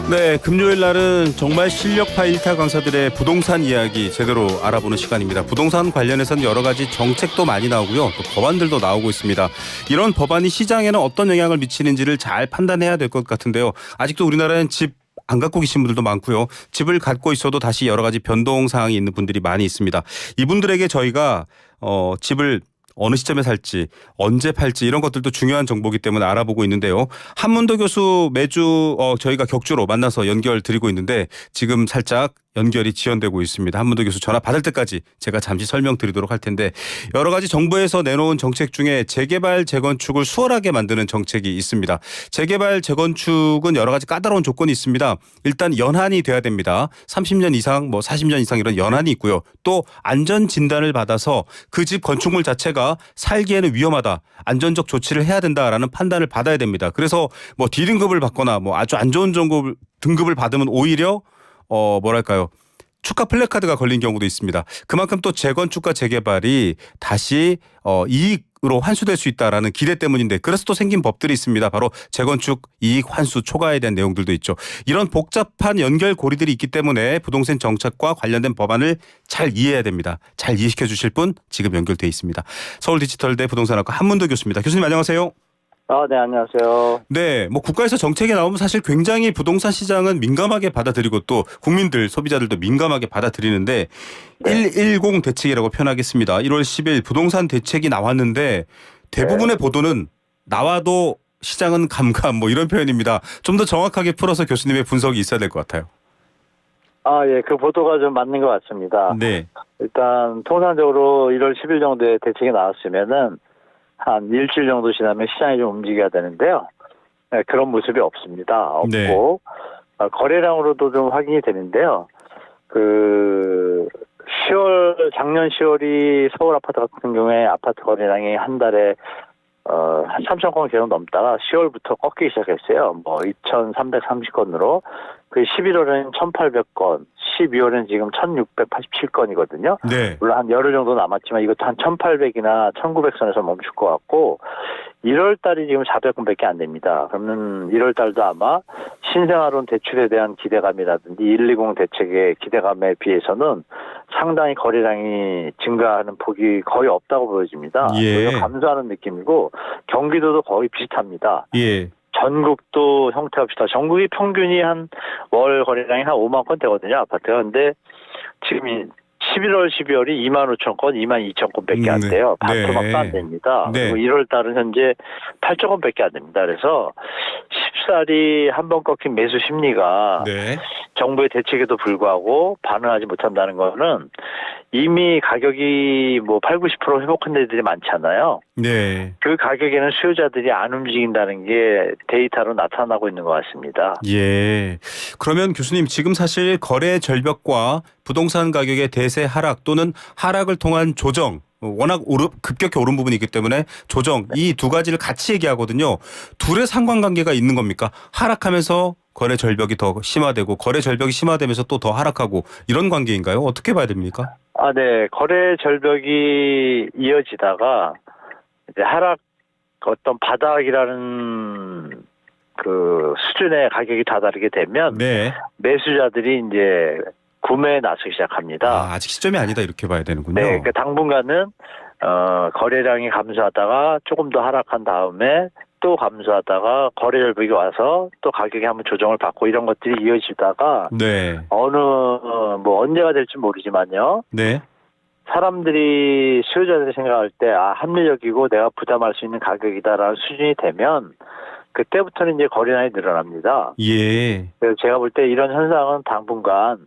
네, 금요일 날은 정말 실력파 일타 강사들의 부동산 이야기 제대로 알아보는 시간입니다. 부동산 관련해서는 여러 가지 정책도 많이 나오고요. 또 법안들도 나오고 있습니다. 이런 법안이 시장에는 어떤 영향을 미치는지를 잘 판단해야 될 것 같은데요. 아직도 우리나라는 집 안 갖고 계신 분들도 많고요. 집을 갖고 있어도 다시 여러 가지 변동 사항이 있는 분들이 많이 있습니다. 이분들에게 저희가 집을 어느 시점에 살지, 언제 팔지 이런 것들도 중요한 정보이기 때문에 알아보고 있는데요. 한문도 교수 매주 저희가 격주로 만나서 연결 드리고 있는데 지금 살짝 연결이 지연되고 있습니다. 한문도 교수 전화 받을 때까지 제가 잠시 설명드리도록 할 텐데 여러 가지 정부에서 내놓은 정책 중에 재개발, 재건축을 수월하게 만드는 정책이 있습니다. 재개발, 재건축은 여러 가지 까다로운 조건이 있습니다. 일단 연한이 돼야 됩니다. 30년 이상, 40년 이상 이런 연한이 있고요. 또 안전 진단을 받아서 그 집 건축물 자체가 살기에는 위험하다. 안전적 조치를 해야 된다라는 판단을 받아야 됩니다. 그래서 D등급을 받거나 아주 안 좋은 등급을 받으면 오히려 축하 플래카드가 걸린 경우도 있습니다. 그만큼 또 재건축과 재개발이 다시 이익으로 환수될 수 있다라는 기대 때문인데 그래서 또 생긴 법들이 있습니다. 바로 재건축 이익 환수 초과에 대한 내용들도 있죠. 이런 복잡한 연결고리들이 있기 때문에 부동산 정책과 관련된 법안을 잘 이해해야 됩니다. 잘 이해시켜 주실 분 지금 연결돼 있습니다. 서울디지털대 부동산학과 한문도 교수입니다. 교수님 안녕하세요. 네, 안녕하세요. 네, 국가에서 정책이 나오면 사실 굉장히 부동산 시장은 민감하게 받아들이고 또 국민들, 소비자들도 민감하게 받아들이는데 네. 110 대책이라고 표현하겠습니다. 1월 10일 부동산 대책이 나왔는데 대부분의 보도는 나와도 시장은 감감 이런 표현입니다. 좀 더 정확하게 풀어서 교수님의 분석이 있어야 될 것 같아요. 예, 그 보도가 좀 맞는 것 같습니다. 네. 일단 통상적으로 1월 10일 정도에 대책이 나왔으면은 한 일주일 정도 지나면 시장이 좀 움직여야 되는데요. 네, 그런 모습이 없습니다. 없고 네. 거래량으로도 좀 확인이 되는데요. 작년 10월이 서울 아파트 같은 경우에 아파트 거래량이 한 달에 한 3천 건 계속 넘다가 10월부터 꺾이기 시작했어요. 2,330건으로. 그 11월에는 1,800건, 12월에는 지금 1,687건이거든요. 네. 물론 한 열흘 정도 남았지만 이것도 한 1,800이나 1,900선에서 멈출 것 같고 1월 달이 지금 400건밖에 안 됩니다. 그러면 1월 달도 아마 신생아론 대출에 대한 기대감이라든지 120 대책의 기대감에 비해서는 상당히 거래량이 증가하는 폭이 거의 없다고 보여집니다. 예. 감소하는 느낌이고 경기도도 거의 비슷합니다. 예. 전국도 형태가 비슷하다. 전국이 평균이 한 월 거래량이 한 5만 건 되거든요, 아파트가. 근데 지금 11월, 12월이 2만 5천 건, 2만 2천 건밖에 안 돼요. 반토막도 안 됩니다. 네. 그리고 1월 달은 현재 8천 건밖에 안 됩니다. 그래서 쉽사리 한 번 꺾인 매수 심리가 네. 정부의 대책에도 불구하고 반응하지 못한다는 거는 이미 가격이 8, 90% 회복한 데들이 많잖아요. 네. 그 가격에는 수요자들이 안 움직인다는 게 데이터로 나타나고 있는 것 같습니다. 예. 그러면 교수님 지금 사실 거래 절벽과 부동산 가격의 대세 하락 또는 하락을 통한 조정 워낙 급격히 오른 부분이 있기 때문에 조정 이 두 가지를 같이 얘기하거든요. 둘의 상관관계가 있는 겁니까? 하락하면서 거래 절벽이 더 심화되고 거래 절벽이 심화되면서 또 더 하락하고 이런 관계인가요? 어떻게 봐야 됩니까? 네. 거래 절벽이 이어지다가 이제 하락 어떤 바닥이라는 그 수준의 가격이 다다르게 되면 네. 매수자들이 이제 구매에 나서기 시작합니다. 아직 시점이 아니다 이렇게 봐야 되는군요. 네. 그러니까 당분간은 거래량이 감소하다가 조금 더 하락한 다음에 또 감소하다가 거래 절벽이 와서 또 가격이 한번 조정을 받고 이런 것들이 이어지다가 네. 언제가 될지 모르지만요. 네. 사람들이 수요자들이 생각할 때 합리적이고 내가 부담할 수 있는 가격이다라는 수준이 되면 그때부터는 이제 거래량이 늘어납니다. 예. 그래서 제가 볼 때 이런 현상은 당분간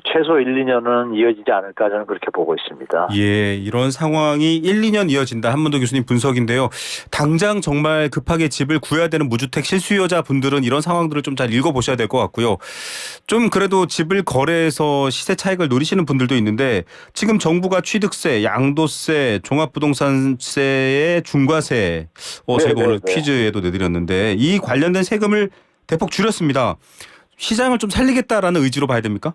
최소 1, 2년은 이어지지 않을까 저는 그렇게 보고 있습니다. 예, 이런 상황이 1, 2년 이어진다. 한문도 교수님 분석인데요. 당장 정말 급하게 집을 구해야 되는 무주택 실수요자 분들은 이런 상황들을 좀 잘 읽어보셔야 될 것 같고요. 좀 그래도 집을 거래해서 시세 차익을 노리시는 분들도 있는데 지금 정부가 취득세, 양도세, 종합부동산세의 중과세 저희가 오늘 퀴즈에도 내드렸는데 이 관련된 세금을 대폭 줄였습니다. 시장을 좀 살리겠다라는 의지로 봐야 됩니까?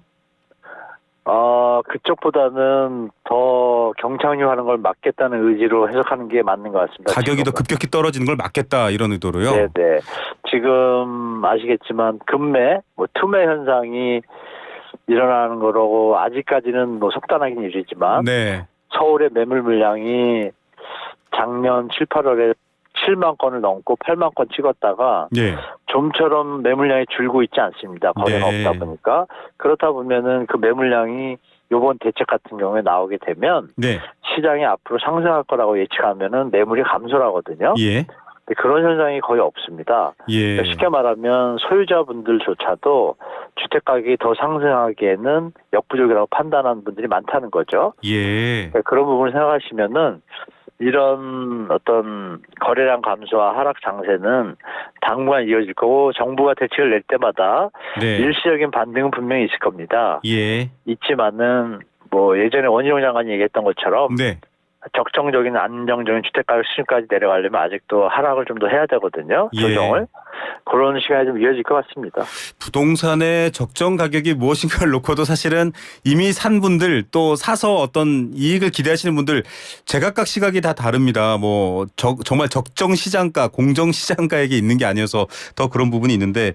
그쪽보다는 더 경착륙하는 걸 막겠다는 의지로 해석하는 게 맞는 것 같습니다. 가격이 더 지금은. 급격히 떨어지는 걸 막겠다 이런 의도로요. 네네. 지금 아시겠지만 급매, 투매 현상이 일어나는 거라고 아직까지는 속단하기는 이르지만 네. 서울의 매물 물량이 작년 7, 8월에 7만 건을 넘고 8만 건 찍었다가 예. 좀처럼 매물량이 줄고 있지 않습니다. 거래가 네. 없다 보니까. 그렇다 보면은 그 매물량이 이번 대책 같은 경우에 나오게 되면 네. 시장이 앞으로 상승할 거라고 예측하면은 매물이 감소를 하거든요. 예. 근데 그런 현상이 거의 없습니다. 예. 그러니까 쉽게 말하면 소유자분들조차도 주택 가격이 더 상승하기에는 역부족이라고 판단하는 분들이 많다는 거죠. 예. 그러니까 그런 부분을 생각하시면은 이런 어떤 거래량 감소와 하락 장세는 당분간 이어질 거고 정부가 대책을 낼 때마다 네. 일시적인 반등은 분명히 있을 겁니다. 예. 있지만은 예전에 원희룡 장관이 얘기했던 것처럼 네. 적정적인 안정적인 주택가격 수준까지 내려가려면 아직도 하락을 좀 더 해야 되거든요. 예. 조정을. 그런 시간이 좀 이어질 것 같습니다. 부동산의 적정 가격이 무엇인가를 놓고도 사실은 이미 산 분들 또 사서 어떤 이익을 기대하시는 분들 제각각 시각이 다 다릅니다. 정말 적정 시장가, 공정 시장가에게 있는 게 아니어서 더 그런 부분이 있는데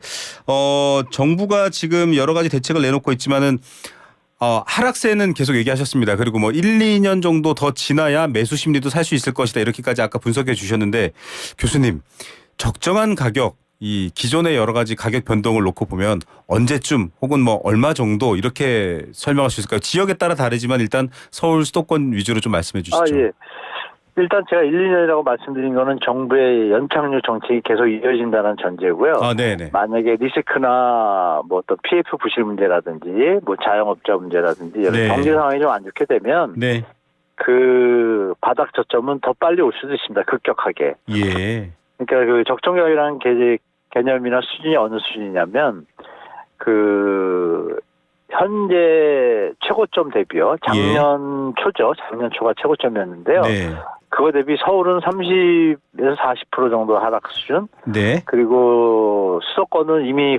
정부가 지금 여러 가지 대책을 내놓고 있지만은 하락세는 계속 얘기하셨습니다. 그리고 1, 2년 정도 더 지나야 매수 심리도 살 수 있을 것이다. 이렇게까지 아까 분석해 주셨는데 교수님, 적정한 가격, 이 기존의 여러 가지 가격 변동을 놓고 보면 언제쯤 혹은 얼마 정도 이렇게 설명할 수 있을까요? 지역에 따라 다르지만 일단 서울 수도권 위주로 좀 말씀해 주시죠. 예. 일단 제가 1, 2년이라고 말씀드린 거는 정부의 연착륙 정책이 계속 이어진다는 전제고요. 네네. 만약에 리스크나 또 PF 부실 문제라든지 자영업자 문제라든지 여러 네. 경제 상황이 좀 안 좋게 되면 네. 그 바닥 저점은 더 빨리 올 수도 있습니다. 급격하게. 예. 그러니까 그 적정가격이라는 개념이나 수준이 어느 수준이냐면 현재 최고점 대비요. 작년 초죠. 작년 초가 최고점이었는데요. 네. 그거 대비 서울은 30에서 40% 정도 하락 수준. 네. 그리고 수도권은 이미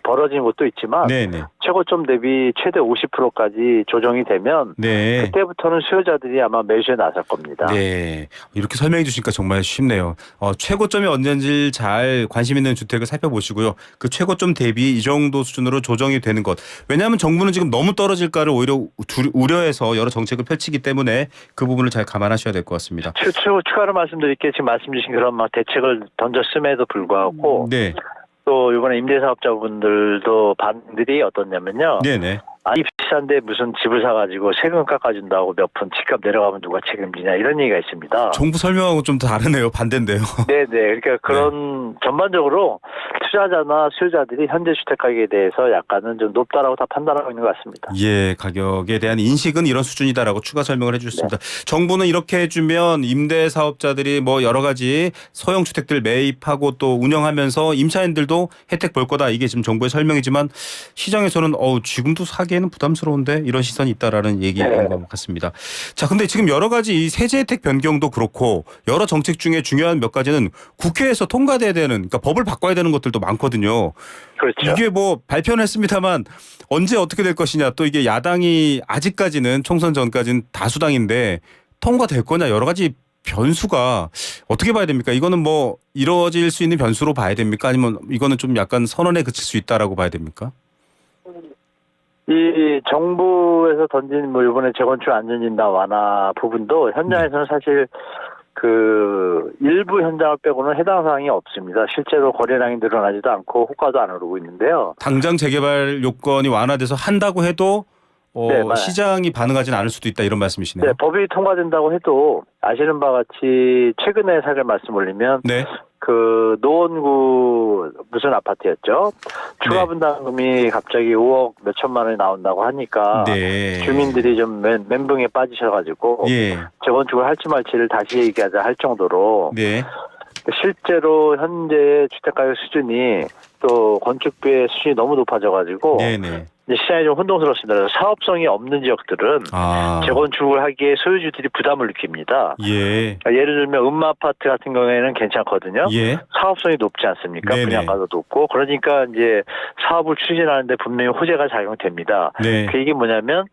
벌어진 곳도 있지만 네네. 최고점 대비 최대 50%까지 조정이 되면 네. 그때부터는 수요자들이 아마 매수에 나설 겁니다. 네. 이렇게 설명해 주시니까 정말 쉽네요. 최고점이 언제인지 잘 관심 있는 주택을 살펴보시고요. 그 최고점 대비 이 정도 수준으로 조정이 되는 것. 왜냐하면 정부는 지금 너무 떨어질까를 오히려 우려해서 여러 정책을 펼치기 때문에 그 부분을 잘 감안하셔야 될 것 같습니다. 추가로 말씀드릴게요. 지금 말씀 주신 그런 대책을 던졌음에도 불구하고 네. 또 이번에 임대사업자분들도 반응들이 어떻냐면요. 네네. 이 비싼데 무슨 집을 사가지고 세금 깎아준다고 몇 푼 집값 내려가면 누가 책임지냐 이런 얘기가 있습니다. 정부 설명하고 좀 다르네요. 반대인데요. 네네. 그러니까 그런 전반적으로 투자자나 수요자들이 현재 주택 가격에 대해서 약간은 좀 높다라고 다 판단하고 있는 것 같습니다. 예, 가격에 대한 인식은 이런 수준이다라고 추가 설명을 해주셨습니다. 네. 정부는 이렇게 해주면 임대 사업자들이 여러 가지 소형 주택들 매입하고 또 운영하면서 임차인들도 혜택 볼 거다. 이게 지금 정부의 설명이지만 시장에서는 지금도 사기에는 부담스러운데 이런 시선이 있다라는 얘기인 것 같습니다. 자, 근데 지금 여러 가지 이 세제 혜택 변경도 그렇고 여러 정책 중에 중요한 몇 가지는 국회에서 통과돼야 되는, 그러니까 법을 바꿔야 되는 것들도 많거든요. 그렇죠. 이게 발표는 했습니다만 언제 어떻게 될 것이냐, 또 이게 야당이 아직까지는 총선 전까지는 다수당인데 통과될 거냐, 여러 가지 변수가 어떻게 봐야 됩니까? 이거는 이루어질 수 있는 변수로 봐야 됩니까? 아니면 이거는 좀 약간 선언에 그칠 수 있다라고 봐야 됩니까? 이 정부에서 던진 이번에 재건축 안전진단 완화 부분도 현장에서는 사실 일부 현장을 빼고는 해당 사항이 없습니다. 실제로 거래량이 늘어나지도 않고 호가도 안 오르고 있는데요. 당장 재개발 요건이 완화돼서 한다고 해도 네, 시장이 반응하지는 않을 수도 있다, 이런 말씀이시네요. 네, 법이 통과된다고 해도 아시는 바와 같이 최근에 사례 말씀 올리면 네. 노원구 무슨 아파트였죠? 추가 분담금이 갑자기 5억 몇 천만 원이 나온다고 하니까 네. 주민들이 좀 멘붕에 빠지셔가지고 예. 재건축을 할지 말지를 다시 얘기하자 할 정도로 네. 실제로 현재 주택가격 수준이 또 건축비의 수준이 너무 높아져가지고 네네. 이제 시장이 좀 혼동스럽습니다. 그래서 사업성이 없는 지역들은 재건축을 하기에 소유주들이 부담을 느낍니다. 예. 그러니까 예를 들면 음마아파트 같은 경우에는 괜찮거든요. 예. 사업성이 높지 않습니까? 네네. 분양가도 높고 그러니까 이제 사업을 추진하는데 분명히 호재가 작용됩니다. 네. 그 얘기 뭐냐면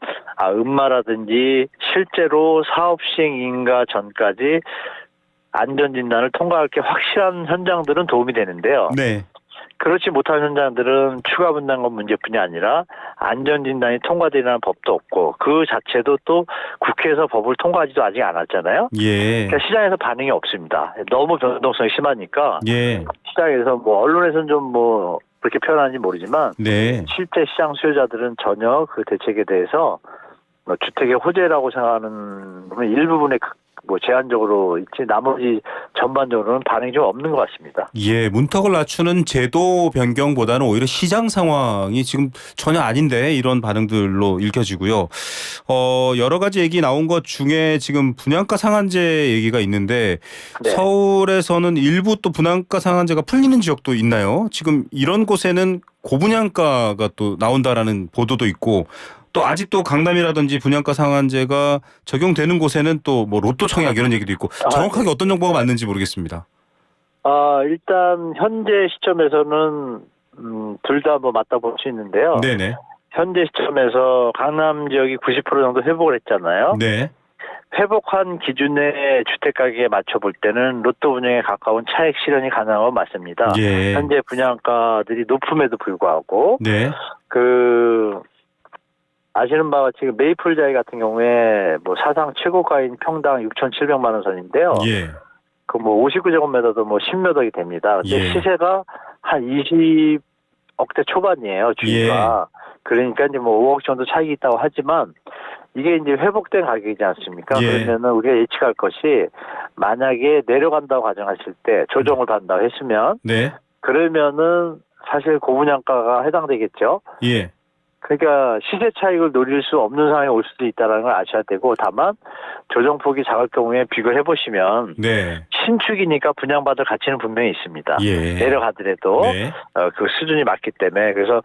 음마라든지 실제로 사업 시행 인가 전까지 안전진단을 통과할 게 확실한 현장들은 도움이 되는데요. 네. 그렇지 못한 현장들은 추가 분담금 문제뿐이 아니라 안전진단이 통과되라는 법도 없고 그 자체도 또 국회에서 법을 통과하지도 아직 않았잖아요. 예. 그러니까 시장에서 반응이 없습니다. 너무 변동성이 심하니까 예. 시장에서 뭐 언론에서는 좀 뭐 그렇게 표현하는지 모르지만 네. 실제 시장 수요자들은 전혀 그 대책에 대해서 뭐 주택의 호재라고 생각하는 부분 일부분의 뭐 제한적으로 있지 나머지 전반적으로는 반응이 좀 없는 것 같습니다. 예, 문턱을 낮추는 제도 변경보다는 오히려 시장 상황이 지금 전혀 아닌데 이런 반응들로 읽혀지고요. 여러 가지 얘기 나온 것 중에 지금 분양가 상한제 얘기가 있는데 네. 서울에서는 일부 또 분양가 상한제가 풀리는 지역도 있나요? 지금 이런 곳에는 고분양가가 또 나온다라는 보도도 있고 또 아직도 강남이라든지 분양가 상한제가 적용되는 곳에는 또 뭐 로또 청약 이런 얘기도 있고 정확하게 어떤 정보가 맞는지 모르겠습니다. 일단 현재 시점에서는 둘 다 뭐 맞다 볼 수 있는데요. 네네. 현재 시점에서 강남 지역이 90% 정도 회복을 했잖아요. 네. 회복한 기준의 주택 가격에 맞춰볼 때는 로또 분양에 가까운 차익 실현이 가능한 건 맞습니다. 예. 현재 분양가들이 높음에도 불구하고 네. 아시는 바와 같이 메이플자이 같은 경우에 뭐 사상 최고가인 평당 6,700만 원 선인데요. 예. 그 뭐 59제곱미터도 뭐 10몇 억이 됩니다. 근데 예. 시세가 한 20억대 초반이에요, 주위가. 그러니까 이제 뭐 5억 정도 차익이 있다고 하지만 이게 이제 회복된 가격이지 않습니까? 예. 그러면은 우리가 예측할 것이 만약에 내려간다고 가정하실 때 조정을 받는다고 했으면 네. 그러면은 사실 고분양가가 해당되겠죠. 예. 그러니까 시세 차익을 노릴 수 없는 상황이 올 수도 있다는 걸 아셔야 되고 다만 조정폭이 작을 경우에 비교해 보시면 네. 신축이니까 분양받을 가치는 분명히 있습니다. 예. 내려가더라도 네. 그 수준이 맞기 때문에 그래서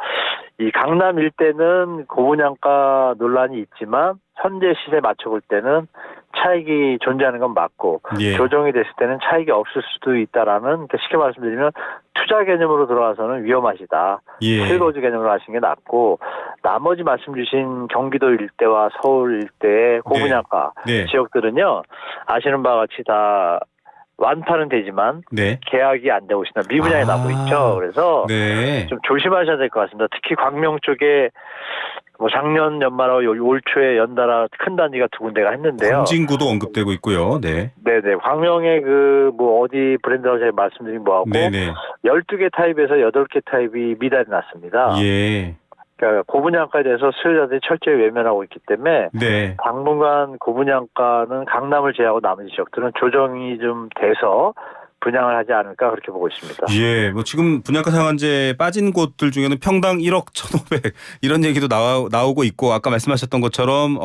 이 강남 일대는 고분양가 논란이 있지만 현재 시세 맞춰볼 때는 차익이 존재하는 건 맞고 예. 조정이 됐을 때는 차익이 없을 수도 있다라는 그러니까 쉽게 말씀드리면 투자 개념으로 들어가서는 위험하시다. 예. 실거주 개념으로 하시는 게 낫고 나머지 말씀 주신 경기도 일대와 서울 일대의 고분양가 네. 지역들은요. 아시는 바와 같이 다 완파는 되지만 네. 계약이 안 되고 있습니다. 미분양이 나고 있죠. 그래서 네. 좀 조심하셔야 될 것 같습니다. 특히 광명 쪽에 뭐 작년 연말하고 올 초에 연달아 큰 단지가 두 군데가 했는데요. 광진구도 언급되고 있고요. 네. 네네. 광명의 그 뭐 어디 브랜드라고 제가 말씀드린 뭐하고 네네. 12개 타입에서 8개 타입이 미달이 났습니다. 예. 그러니까 고분양가에 대해서 수요자들이 철저히 외면하고 있기 때문에 네. 당분간 고분양가는 강남을 제외하고 나머지 지역들은 조정이 좀 돼서 분양을 하지 않을까 그렇게 보고 있습니다. 예, 뭐 지금 분양가 상한제 빠진 곳들 중에는 평당 1억 1,500 이런 얘기도 나오고 있고 아까 말씀하셨던 것처럼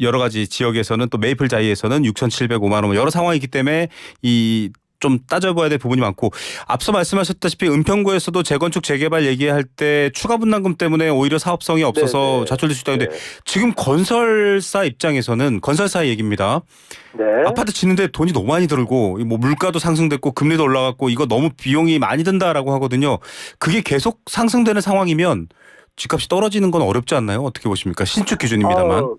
여러 가지 지역에서는 또 메이플자이에서는 6,705만 원 여러 상황이기 때문에 좀 따져봐야 될 부분이 많고 앞서 말씀하셨다시피 은평구에서도 재건축 재개발 얘기할 때 추가 분담금 때문에 오히려 사업성이 없어서 네네. 좌절될 수 있다는데 네. 지금 건설사 입장에서는 건설사 얘기입니다. 네. 아파트 짓는데 돈이 너무 많이 들고 뭐 물가도 상승됐고 금리도 올라갔고 이거 너무 비용이 많이 든다라고 하거든요. 그게 계속 상승되는 상황이면 집값이 떨어지는 건 어렵지 않나요? 어떻게 보십니까? 신축 기준입니다만.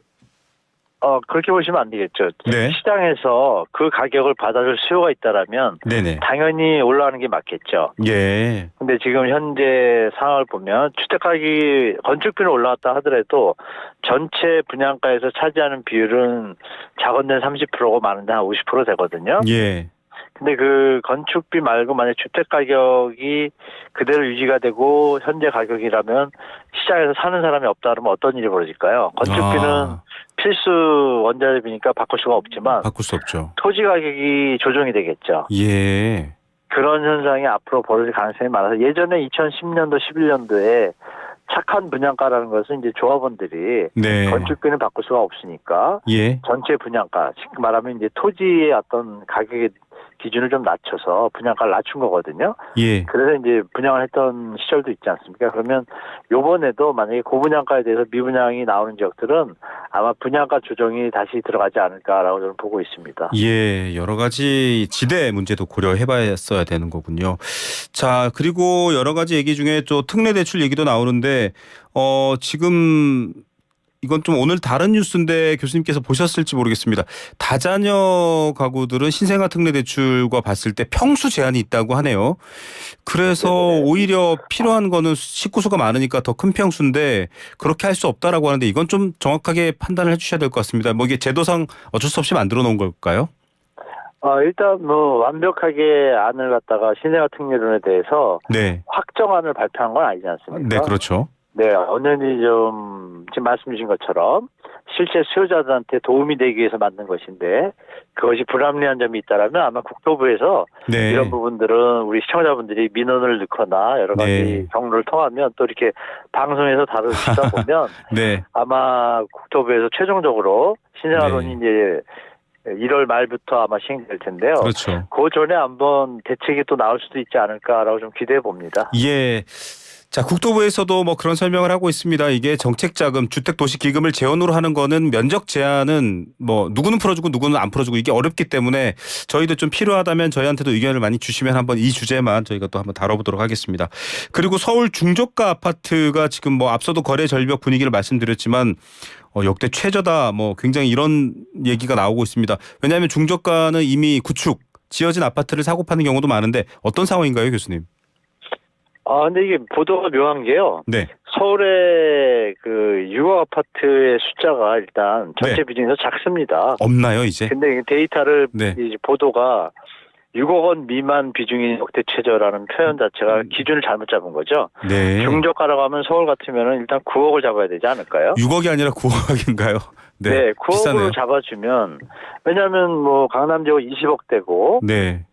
그렇게 보시면 안 되겠죠. 네. 시장에서 그 가격을 받아줄 수요가 있다라면 네네. 당연히 올라가는 게 맞겠죠. 예. 근데 지금 현재 상황을 보면 주택 가격이 건축비는 올라갔다 하더라도 전체 분양가에서 차지하는 비율은 작은 데는 30%고 많은 데는 50% 되거든요. 예. 근데 그 건축비 말고 만약 주택 가격이 그대로 유지가 되고 현재 가격이라면 시장에서 사는 사람이 없다 그러면 어떤 일이 벌어질까요? 건축비는 필수 원자재비니까 바꿀 수가 없지만 바꿀 수 없죠. 토지 가격이 조정이 되겠죠. 예. 그런 현상이 앞으로 벌어질 가능성이 많아서 예전에 2010년도 11년도에 착한 분양가라는 것은 이제 조합원들이 네. 건축비는 바꿀 수가 없으니까 예. 전체 분양가, 즉 말하면 이제 토지의 어떤 가격에 기준을 좀 낮춰서 분양가를 낮춘 거거든요. 예. 그래서 이제 분양을 했던 시절도 있지 않습니까? 그러면 요번에도 만약에 고분양가에 대해서 미분양이 나오는 지역들은 아마 분양가 조정이 다시 들어가지 않을까라고 저는 보고 있습니다. 예, 여러 가지 지대 문제도 고려해봤어야 되는 거군요. 자, 그리고 여러 가지 얘기 중에 또 특례 대출 얘기도 나오는데, 지금 이건 좀 오늘 다른 뉴스인데 교수님께서 보셨을지 모르겠습니다. 다자녀 가구들은 신생아 특례 대출과 봤을 때 평수 제한이 있다고 하네요. 그래서 네네. 오히려 필요한 거는 식구수가 많으니까 더 큰 평수인데 그렇게 할 수 없다라고 하는데 이건 좀 정확하게 판단을 해주셔야 될 것 같습니다. 뭐 이게 제도상 어쩔 수 없이 만들어 놓은 걸까요? 일단 뭐 완벽하게 안을 갖다가 신생아 특례론에 대해서 네. 확정안을 발표한 건 아니지 않습니까? 네, 그렇죠. 네, 언연히 좀 지금 말씀 주신 것처럼 실제 수요자들한테 도움이 되기 위해서 만든 것인데 그것이 불합리한 점이 있다라면 아마 국토부에서 네. 이런 부분들은 우리 시청자분들이 민원을 넣거나 여러 가지 네. 경로를 통하면 또 이렇게 방송에서 다루시다 보면 네. 아마 국토부에서 최종적으로 신생아론이 네. 이제 1월 말부터 아마 시행될 텐데요. 그렇죠. 그 전에 한번 대책이 또 나올 수도 있지 않을까라고 좀 기대해 봅니다. 예. 자, 국토부에서도 뭐 그런 설명을 하고 있습니다. 이게 정책자금, 주택도시기금을 재원으로 하는 거는 면적 제한은 뭐 누구는 풀어주고 누구는 안 풀어주고 이게 어렵기 때문에 저희도 좀 필요하다면 저희한테도 의견을 많이 주시면 한번 이 주제만 저희가 또 한번 다뤄보도록 하겠습니다. 그리고 서울 중저가 아파트가 지금 뭐 앞서도 거래 절벽 분위기를 말씀드렸지만 역대 최저다 뭐 굉장히 이런 얘기가 나오고 있습니다. 왜냐하면 중저가는 이미 구축, 지어진 아파트를 사고 파는 경우도 많은데 어떤 상황인가요, 교수님? 근데 이게 보도가 묘한 게요. 네. 서울의 그 유거 아파트의 숫자가 일단 전체 네. 비중에서 작습니다. 없나요, 이제? 근데 이 데이터를 네. 이제 보도가 6억 원 미만 비중이 역대 최저라는 표현 자체가 기준을 잘못 잡은 거죠. 네. 중저가라고 하면 서울 같으면은 일단 9억을 잡아야 되지 않을까요? 6억이 아니라 9억인가요? 네, 9억으로 비싸네요. 잡아주면 왜냐하면 뭐 강남 지역 20억대고 네.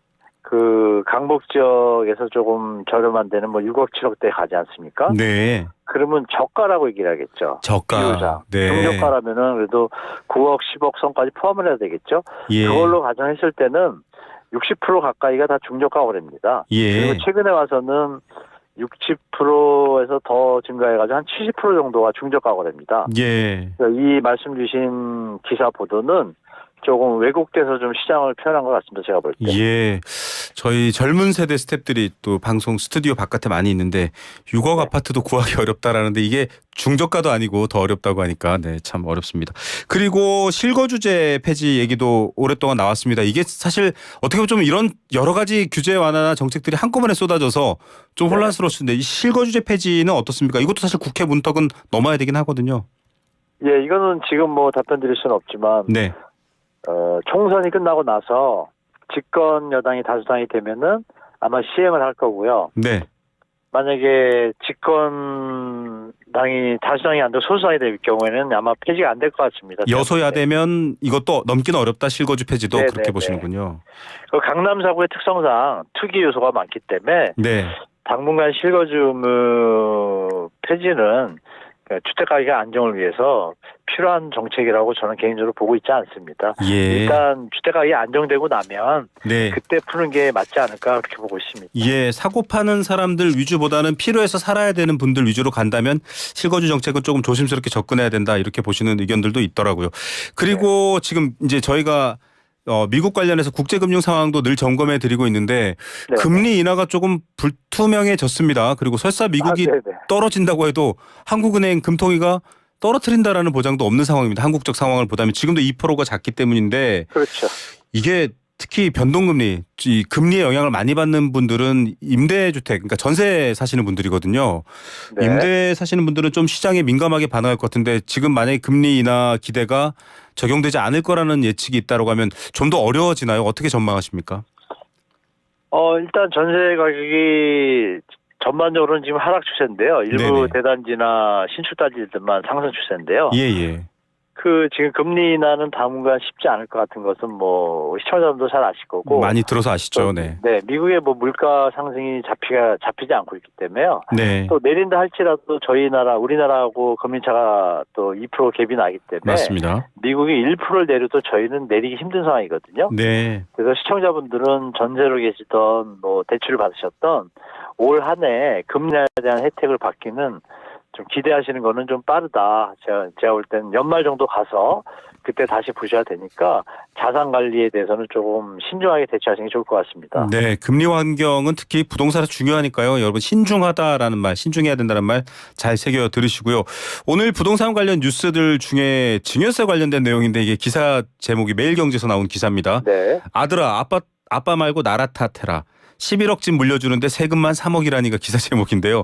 그 강북 지역에서 조금 저렴한 데는 뭐 6억 7억대 가지 않습니까? 네. 그러면 저가라고 얘기를 하겠죠. 저가. 비율상. 네. 중저가라면은 그래도 9억 10억 선까지 포함을 해야 되겠죠. 예. 그걸로 가정했을 때는 60% 가까이가 다 중저가 거래입니다. 예. 그리고 최근에 와서는 60%에서 더 증가해가지고 한 70% 정도가 중저가 거래입니다. 예. 이 말씀 주신 기사 보도는 조금 왜곡돼서 좀 시장을 표현한 것 같습니다. 제가 볼 때. 예. 저희 젊은 세대 스태프들이 또 방송 스튜디오 바깥에 많이 있는데 6억 네. 아파트도 구하기 어렵다라는데 이게 중저가도 아니고 더 어렵다고 하니까 네, 참 어렵습니다. 그리고 실거주제 폐지 얘기도 오랫동안 나왔습니다. 이게 사실 어떻게 보면 좀 이런 여러 가지 규제 완화나 정책들이 한꺼번에 쏟아져서 좀 네. 혼란스러웠는데 이 실거주제 폐지는 어떻습니까? 이것도 사실 국회 문턱은 넘어야 되긴 하거든요. 예, 이거는 지금 뭐 답변 드릴 수는 없지만 네. 총선이 끝나고 나서 집권 여당이 다수당이 되면은 아마 시행을 할 거고요. 네. 만약에 집권 당이 다수당이 안 되고 소수당이 될 경우에는 아마 폐지가 안 될 것 같습니다. 여소야되면 이것도 넘기는 어렵다 실거주 폐지도 네, 그렇게 네, 보시는군요. 그 강남 4구의 특성상 투기 요소가 많기 때문에 네. 당분간 실거주 폐지는 주택 가격 안정을 위해서 필요한 정책이라고 저는 개인적으로 보고 있지 않습니다. 예. 일단 주택 가격이 안정되고 나면 네. 그때 푸는 게 맞지 않을까 그렇게 보고 있습니다. 예, 사고 파는 사람들 위주보다는 필요해서 살아야 되는 분들 위주로 간다면 실거주 정책은 조금 조심스럽게 접근해야 된다 이렇게 보시는 의견들도 있더라고요. 그리고 지금 이제 저희가 미국 관련해서 국제금융 상황도 늘 점검해 드리고 있는데 네. 금리 인하가 조금 불투명해졌습니다. 그리고 설사 미국이 네네. 떨어진다고 해도 한국은행 금통위가 떨어뜨린다라는 보장도 없는 상황입니다. 한국적 상황을 보다면 지금도 2%가 작기 때문인데 그렇죠. 이게 특히 변동금리, 이 금리의 영향을 많이 받는 분들은 임대주택, 그러니까 전세 사시는 분들이거든요. 네. 임대 사시는 분들은 좀 시장에 민감하게 반응할 것 같은데 지금 만약에 금리 인하 기대가 적용되지 않을 거라는 예측이 있다고 하면 좀 더 어려워지나요? 어떻게 전망하십니까? 일단 전세 가격이 전반적으로는 지금 하락 추세인데요. 일부 네네. 대단지나 신축 단지들만 상승 추세인데요. 예, 예. 지금 금리 인하는 당분간 쉽지 않을 것 같은 것은 뭐 시청자분도 잘 아실 거고 많이 들어서 아시죠. 또, 네. 네, 미국의 뭐 물가 상승이 잡히지 않고 있기 때문에요. 네. 또 내린다 할지라도 우리나라하고 금리차가 또 2% 갭이 나기 때문에 맞습니다. 미국이 1%를 내려도 저희는 내리기 힘든 상황이거든요. 네. 그래서 시청자분들은 전세로 계시던 뭐 대출을 받으셨던 올 한 해 금리에 대한 혜택을 받기는 좀 기대하시는 거는 좀 빠르다. 제가 볼 때는 연말 정도 가서 그때 다시 보셔야 되니까 자산 관리에 대해서는 조금 신중하게 대처하시는 게 좋을 것 같습니다. 네, 금리 환경은 특히 부동산이 중요하니까요. 여러분 신중하다라는 말, 신중해야 된다는 말 잘 새겨 들으시고요. 오늘 부동산 관련 뉴스들 중에 증여세 관련된 내용인데 이게 기사 제목이 매일경제에서 나온 기사입니다. 네. 아들아, 아빠 말고 나라 탓해라. 11억쯤 물려주는데 세금만 3억이라니까 기사 제목인데요.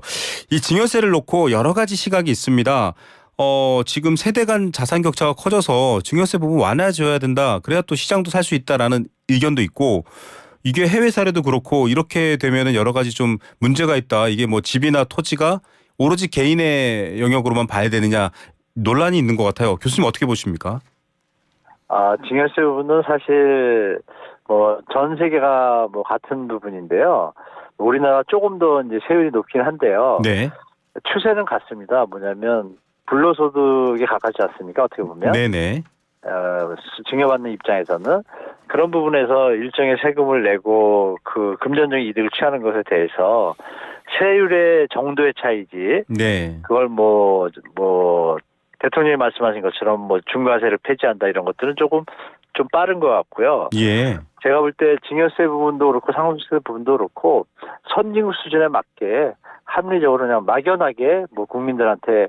이 증여세를 놓고 여러 가지 시각이 있습니다. 지금 세대 간 자산 격차가 커져서 증여세 부분 완화해줘야 된다. 그래야 또 시장도 살 수 있다라는 의견도 있고 이게 해외 사례도 그렇고 이렇게 되면은 여러 가지 좀 문제가 있다. 이게 뭐 집이나 토지가 오로지 개인의 영역으로만 봐야 되느냐 논란이 있는 것 같아요. 교수님 어떻게 보십니까? 증여세 부분은 사실 뭐 전 세계가 뭐 같은 부분인데요. 우리나라 조금 더 이제 세율이 높긴 한데요. 네. 추세는 같습니다. 뭐냐면 불로소득에 가깝지 않습니까? 어떻게 보면. 네네. 증여받는 입장에서는 그런 부분에서 일정의 세금을 내고 그 금전적인 이득을 취하는 것에 대해서 세율의 정도의 차이지. 네. 그걸 대통령이 말씀하신 것처럼 뭐 중과세를 폐지한다 이런 것들은 조금 좀 빠른 것 같고요. 예. 제가 볼 때 증여세 부분도 그렇고 상속세 부분도 그렇고 선진국 수준에 맞게 합리적으로 그냥 막연하게 뭐 국민들한테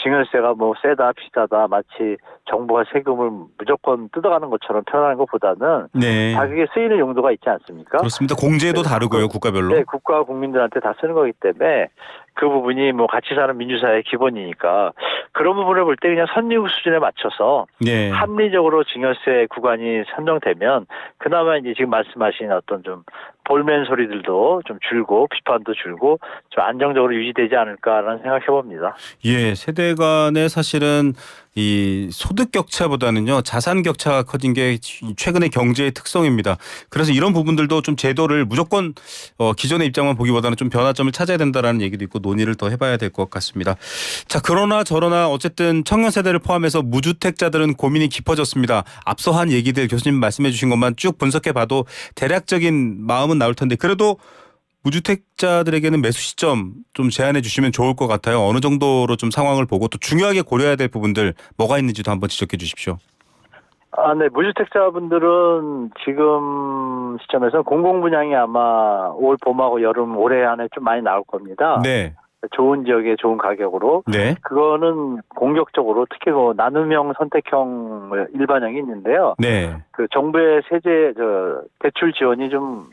증여세가 뭐 세다 비싸다 마치 정부가 세금을 무조건 뜯어가는 것처럼 표현하는 것보다는 네. 자격에 쓰이는 용도가 있지 않습니까? 그렇습니다. 공제도 다르고요. 국가별로. 네, 국가와 국민들한테 다 쓰는 거기 때문에 그 부분이 뭐 같이 사는 민주사회의 기본이니까 그런 부분을 볼 때 그냥 선진국 수준에 맞춰서 네. 합리적으로 증여세 구간이 선정되면 그나마 이제 지금 말씀하신 어떤 좀 볼멘 소리들도 좀 줄고 비판도 줄고 좀 안정적으로 유지되지 않을까라는 생각해 봅니다. 예, 세대 간의 사실은 이 소득 격차보다는요 자산 격차가 커진 게 최근의 경제의 특성입니다. 그래서 이런 부분들도 좀 제도를 무조건 기존의 입장만 보기보다는 좀 변화점을 찾아야 된다라는 얘기도 있고 논의를 더 해봐야 될 것 같습니다. 자, 그러나 저러나 어쨌든 청년 세대를 포함해서 무주택자들은 고민이 깊어졌습니다. 앞서 한 얘기들 교수님 말씀해 주신 것만 쭉 분석해 봐도 대략적인 마음은 나올 텐데 그래도 무주택자들에게는 매수 시점 좀 제안해 주시면 좋을 것 같아요. 어느 정도로 좀 상황을 보고 또 중요하게 고려해야 될 부분들 뭐가 있는지도 한번 지적해 주십시오. 네. 무주택자분들은 지금 시점에서 공공분양이 아마 올 봄하고 여름 올해 안에 좀 많이 나올 겁니다. 네. 좋은 지역에 좋은 가격으로. 네. 그거는 공격적으로 특히 뭐 나눔형 선택형 일반형이 있는데요. 네. 그 정부의 대출 지원이 좀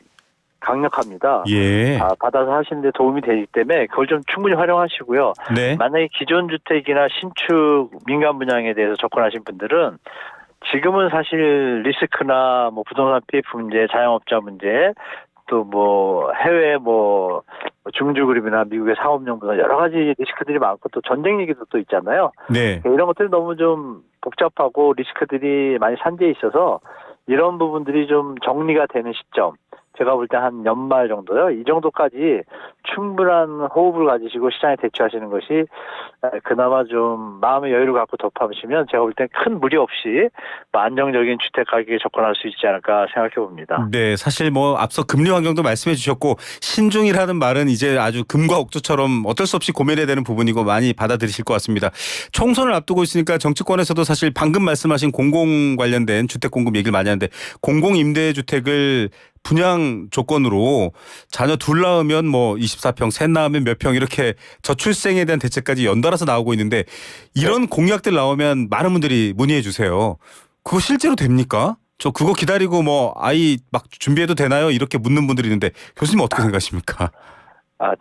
강력합니다. 예. 받아서 하시는데 도움이 되기 때문에 그걸 좀 충분히 활용하시고요. 네. 만약에 기존 주택이나 신축 민간 분양에 대해서 접근하신 분들은 지금은 사실 리스크나 뭐 부동산 PF 문제, 자영업자 문제, 또 뭐 해외 뭐 중주그룹이나 미국의 상업용부나 여러 가지 리스크들이 많고 또 전쟁 얘기도 또 있잖아요. 네. 이런 것들이 너무 좀 복잡하고 리스크들이 많이 산재해 있어서 이런 부분들이 좀 정리가 되는 시점. 제가 볼 때 한 연말 정도요. 이 정도까지 충분한 호흡을 가지시고 시장에 대처하시는 것이 그나마 좀 마음의 여유를 갖고 접하시면 제가 볼 때 큰 무리 없이 안정적인 주택 가격에 접근할 수 있지 않을까 생각해 봅니다. 네, 사실 뭐 앞서 금리 환경도 말씀해 주셨고 신중이라는 말은 이제 아주 금과 옥조처럼 어쩔 수 없이 고민해야 되는 부분이고 많이 받아들이실 것 같습니다. 총선을 앞두고 있으니까 정치권에서도 사실 방금 말씀하신 공공 관련된 주택 공급 얘기를 많이 하는데 공공 임대주택을 분양 조건으로 자녀 둘 낳으면 뭐 24평, 셋 낳으면 몇 평 이렇게 저출생에 대한 대책까지 연달아서 나오고 있는데 이런 공약들 나오면 많은 분들이 문의해 주세요. 그거 실제로 됩니까? 저 그거 기다리고 뭐 아이 막 준비해도 되나요? 이렇게 묻는 분들이 있는데 교수님 어떻게 생각하십니까?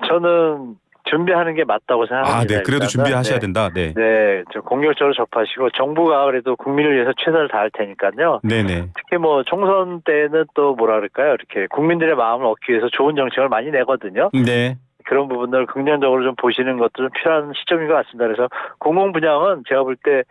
저는 준비하는 게 맞다고 생각합니다. 네. 그래도 일단은. 준비하셔야 된다. 네. 네, 좀 공격적으로 접하시고 정부가 그래도 국민을 위해서 최선을 다할 테니까요. 네네. 특히 뭐 총선 때는 또 뭐라 그럴까요? 이렇게 국민들의 마음을 얻기 위해서 좋은 정책을 많이 내거든요. 네. 그런 부분을 긍정적으로 좀 보시는 것도 좀 필요한 시점인 것 같습니다. 그래서 공공분양은 제가 볼 때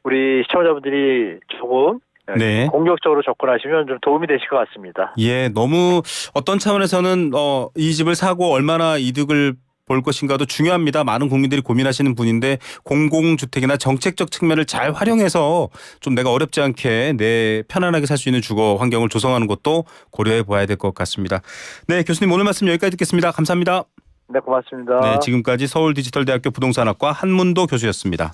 우리 시청자분들이 조금 네. 공격적으로 접근하시면 좀 도움이 되실 것 같습니다. 예, 너무 어떤 차원에서는 이 집을 사고 얼마나 이득을 볼 것인가도 중요합니다. 많은 국민들이 고민하시는 분인데 공공주택이나 정책적 측면을 잘 활용해서 좀 내가 어렵지 않게 내 편안하게 살 수 있는 주거 환경을 조성하는 것도 고려해 봐야 될 것 같습니다. 네, 교수님 오늘 말씀 여기까지 듣겠습니다. 감사합니다. 네, 고맙습니다. 네, 지금까지 서울디지털대학교 부동산학과 한문도 교수였습니다.